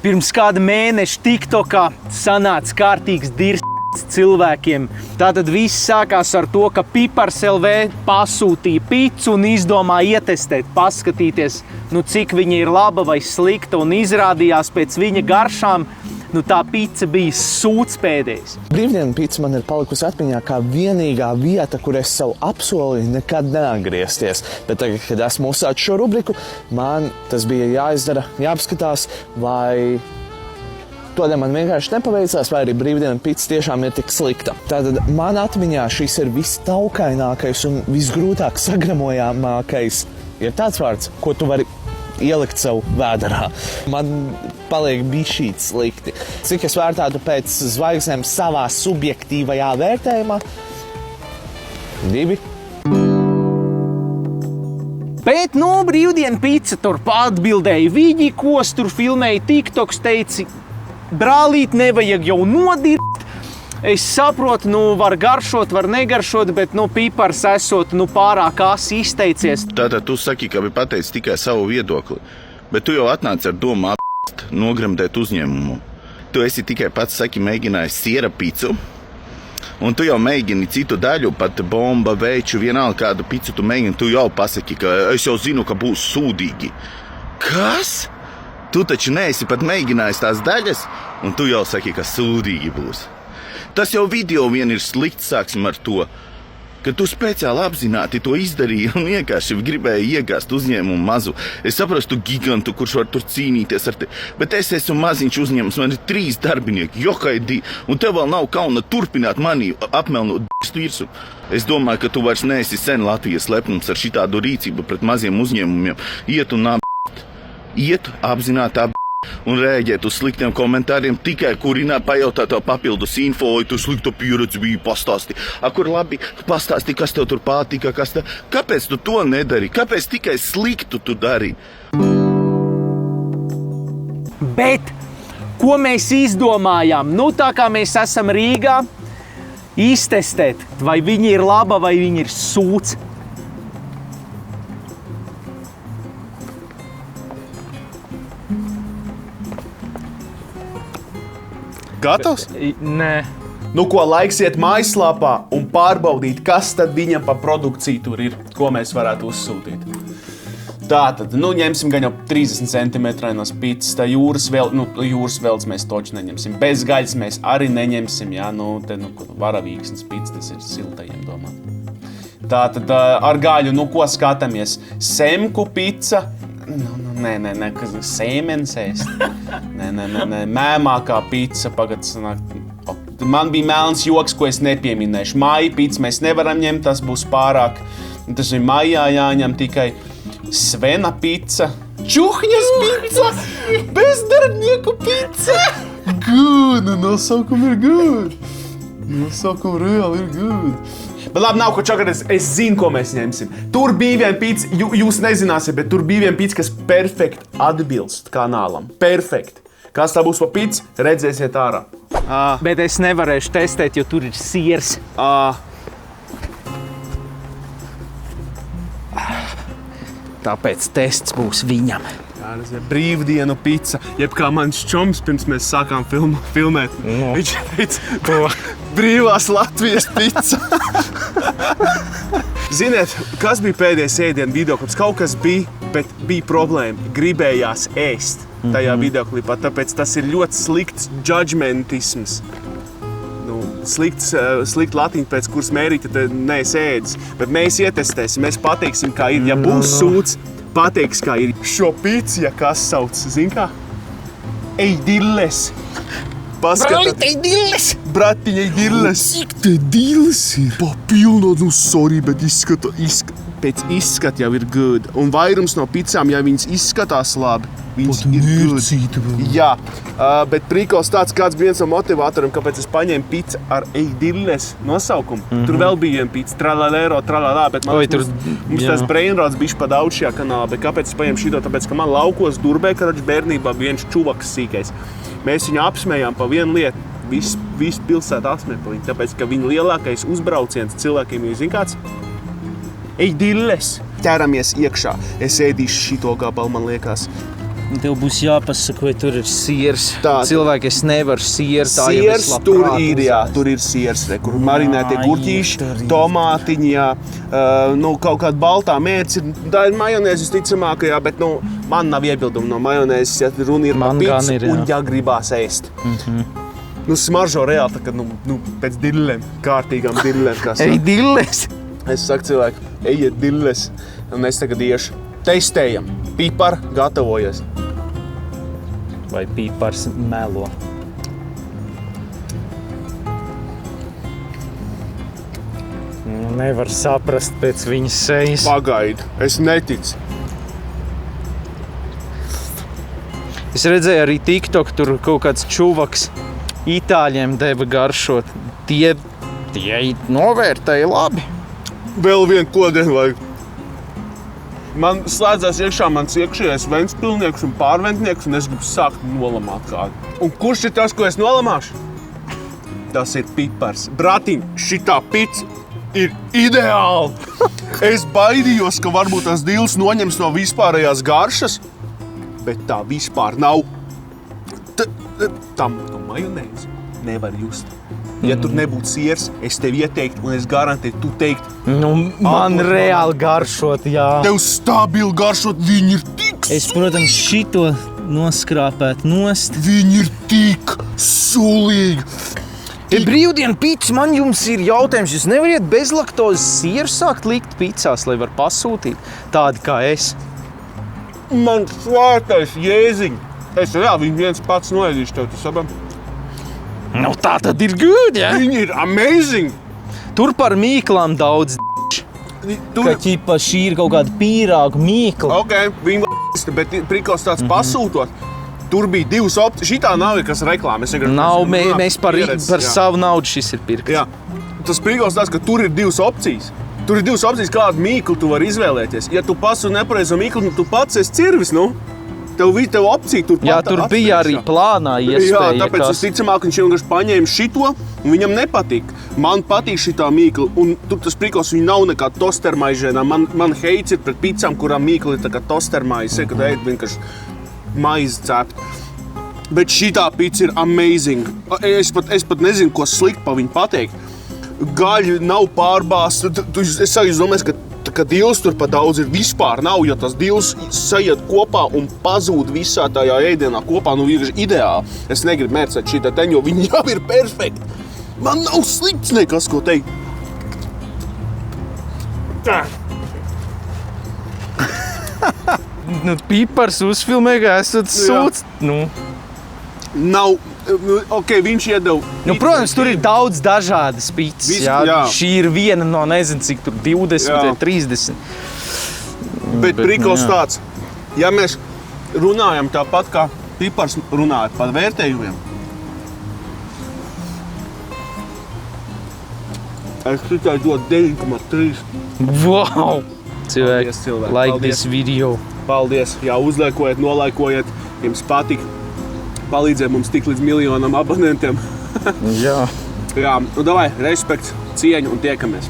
Pirms kāda mēneša TikTokā sanāca kārtīgs dirs cilvēkiem. Tātad viss sākās ar to, ka Pipars LV pasūtīja picu un izdomāja ietestēt, paskatīties, cik viņa ir laba vai slikta, un izrādījās pēc viņa garšām, tā pica bija sūdspēdējs. Brīvdienu pica man ir palikusi atmiņā kā vienīgā vieta, kur es savu apsolīju nekad neatgriezties. Bet tagad, kad esmu uzsācis šo rubriku, man tas bija jāizdara, jāapskatās, vai tādēļ man vienkārši nepaveicās, vai arī brīvdienu pica tiešām ir tik slikta. Tātad man atmiņā šis ir vistaukainākais un visgrūtāk sagramojamākais. Ir tāds vārds, ko tu vari ielikt savu vēderā. Man paliek bišķīt slikti. Cik es vērtētu pēc zvaigznēm savā subjektīvajā vērtējumā? 2. Bet, brīvdienu pica tur atbildēja viņi, kos tur filmēja TikToks, teici, brālīt, nevajag jau nodirt. Es saprotu, var garšot, var negaršot, bet, Pipars esot, pārāk asi izteicies. Tātad tu saki, ka bija pateicis tikai savu viedokli, bet tu jau atnāci ar domu nogremdēt uzņēmumu. Tu esi tikai pats, mēģinājis siera picu, un tu jau mēģini citu daļu, pat bomba, veču, vienalga kādu picu tu mēģini, tu jau pasaki, ka es jau zinu, ka būs sūdīgi. Kas? Tu taču neesi pat mēģinājis tās daļas, un tu jau saki, ka sūdīgi būs. Tas jau video vien ir slikts, sāksim ar to, ka tu speciāli apzināti to izdarīji un vienkārši gribēji iegāzt uzņēmumu mazu. Es saprastu gigantu, kurš var tur cīnīties ar te, bet es esmu maziņš uzņēmums, man ir 3 darbinieki, johaidī, un tev vēl nav kauna turpināt mani apmelnot virsmu. Es domāju, ka tu vairs neesi sen Latvijas lepnums ar šitādu rīcību pret maziem uzņēmumiem. Iet apzināti un rēģēt uz sliktiem komentāriem, tikai kurinā pajautāt tev papildus info, vai tu sliktu pieredzi bija pastāsti. Kur labi, pastāsti, kas tev tur patika, kāpēc tu to nedari, kāpēc tikai sliktu tu dari? Bet, ko mēs izdomājām? Tā kā mēs esam Rīgā, iztestēt, vai viņa ir laba, vai viņa ir sūds. Gatavs? Nē. Ko laiks iet mājaslapā un pārbaudīt, kas tad viņam pa produkciju tur ir, ko mēs varētu uzsūtīt. Tātad, ņemsim gan jau 30 centimetrainas picas, tā jūras velts mēs toči neņemsim. Bez gaļas mēs arī neņemsim, varavīksnes picas, tas ir siltajiem domāt. Tātad ar gaļu, ko skatāmies? Semku pica. Nē, kas sēmenes ēst. Nē, mēmākā pica, Man bija melns joks, ko es nepieminēšu. Maija pica mēs nevaram ņemt, tas būs pārāk. Tas ir maijā jāņem tikai Svena pica. Čuhņas pica! Bezdarbnieku pica! Good! Nosaukumi ir good! Nosaukumi reāli ir good! Bet labi, nav ko čakāt, es zinu, ko mēs ņemsim. Tur bija viena pica, jūs nezināsiet, bet tur bija viena pica, kas perfekti atbilst kanālam. Perfekti. Kas tā būs pa pica, redzēsiet ārā. Bet es nevarēšu testēt, jo tur ir siers. Tāpēc tests būs viņam. Brīvdienu pica, jeb kā mans čoms, pirms mēs sākām filmēt. Viņš teica, brīvās Latvijas pica. Ziniet, kas bija pēdējais ēdienu videoklips? Kaut kas bija, bet bija problēma. Gribējās ēst tajā videoklipā, tāpēc tas ir ļoti slikts judgmentisms. Slikt latiņu, pēc kuras mērīt, tad neesi ēdis. Bet mēs ietestēsim, mēs pateiksim, kā ir. Ja būs sūds, pateiks, kā ir. Šo pici, kas sauc, zin kā? Eidilles. Brālit, eidilles! Bratiņa, eidilles. Cik te dilles ir? Papilnot, sorry, bet pēc izskata jau ir good. Un vairums no picām, ja viņas izskatās labi, viņas ir good. Jā, bet prīkols tāds, kāds bija viens no motivatoriem, kāpēc es paņēmu pica ar eidilles nosaukumu. Tur vēl bija viena pica, tralalero, tralalā, bet mums tās brainrots bišķi pa daudz šajā kanālā. Bet kāpēc es paņēmu šito? Tāpēc, ka man laukos Durbē, kad bērnībā bija viens čuvaks sīkais. Mēs viņu apsmējām pa vienu lietu. Visu pilsētu apsmēja pa viņu, tāpēc, ka viņa lielākais uzbrauciens cilvēkiem ir, zin kāds? Eidilles. Ķeramies iekšā. Es ēdīšu šito gabalu, man liekas. Tev būs jāpasaka, vai tur ir siers. Tā. Cilvēki, es nevaru sieru. Siers tur ir, jā, tur ir siers, kur marinētie gurķīši, tomātiņi, jā, kaut kāda baltā mērce. Tā ir majonēzes ticamākajā, bet, man nav iebildumu no majonēzes, ja runa ir par picu un ja gribās ēst. Smaržo reāli, tā kā, pēc dillēm, kārtīgām dillēm. Ej, dilles! Es saku cilvēku, ejiet dilles, un es tagad iešu. Testējam, pipar, gatavojies. Vai pīpars melo? Nevar saprast pēc viņas sejas. Pagaidi, es neticu. Es redzēju arī TikTok, tur kaut kāds čuvaks itāļiem deva garšot. Tie novērtēja labi. Vēl vienu kodeni vajag. Man slēdzās iekšā mans iekšējais ventspilnieks un pārventnieks, un es gribu sākt nolamāt kādu. Un kurš ir tas, ko es nolamāšu? Tas ir pipars. Bratiņ, šitā pica ir ideāli! Es baidījos, ka varbūt tas dils noņems no vispārējās garšas, bet tā vispār nav. Tam majonēzi nevar just. Ja tur nebūtu siers, es tev ieteiktu, un es garantēju, tu teikt. Man reāli garšot, jā. Tev stabili garšot, viņi ir tik Es, protams, šito noskrāpētu nost. Viņi ir tik sulīgi. Brīvdienu pīcis, man jums ir jautājums. Jūs nevariet bezlaktozes sieru sākt likt pīcās, lai var pasūtīt tādi kā es? Man svārtais jēziņ. Es reāli viņu viens pats noēdīšu tev, tu saprati? Tā tad ir good, ja? Viņi ir amazing. Tur par mīklām daudz Tur, ka ķipa šī ir kaut kāda pīrāgu mīkla. ok, viņi bet prikals tāds pasūtot. Tur bija divas opcijas. Šitā nav kas reklāma. Mēs par savu naudu šis ir pirkts. Jā. Tas prikals tāds, ka tur ir divas opcijas. Tur ir divas opcijas, kādu mīklu tu vari izvēlēties. Ja tu pasūti nepareizo mīklu, tu pats esi cirvis, Tev opcija tur Jā, tur bija arī plānā iespēja. Jā, tāpēc visticamāk, viņš vienkārši paņēma šito, un viņam nepatīk. Man patīk šitā mīkla, un tur tas prikals, viņa nav nekā tostermaižēnā. Man heits ir pret picām, kurām mīkla ir tā kā tostermaize, kad ēd vienkārši maizi cept. Bet šitā pica ir amazing. Es pat nezinu, ko slikt pa viņu pateikt. Gaļa nav pārbāsta. Es domāju, ka dils tur pa daudz ir vispār nav, jo tas dils sajiet kopā un pazūd visā tajā ēdienā kopā. Vienkārši ideāli. Es negribu mērcēt šitā teņ, jo viņi jau ir perfekti. Man nav slikts nekas, ko teikt. Pipars uzfilmē, ka esat sūds. Nav, ok, viņš iedeva. Protams, tur ir daudz dažādas picas. Jā. Šī ir viena no nezinu, cik tur 20 vai 30. Bet prikals tāds, ja mēs runājam tāpat, kā Pipars runāja par vērtējumiem, es tikai dodu 9,3. Wow! Paldies, cilvēki. Like Paldies. this video. Paldies, jā, uzlaikojiet, nolaikojiet, jums patika. Palīdzēja mums tik līdz 1 000 000 abonentiem. Jā. Jā, davai, respekts, cieņu un tiekamies.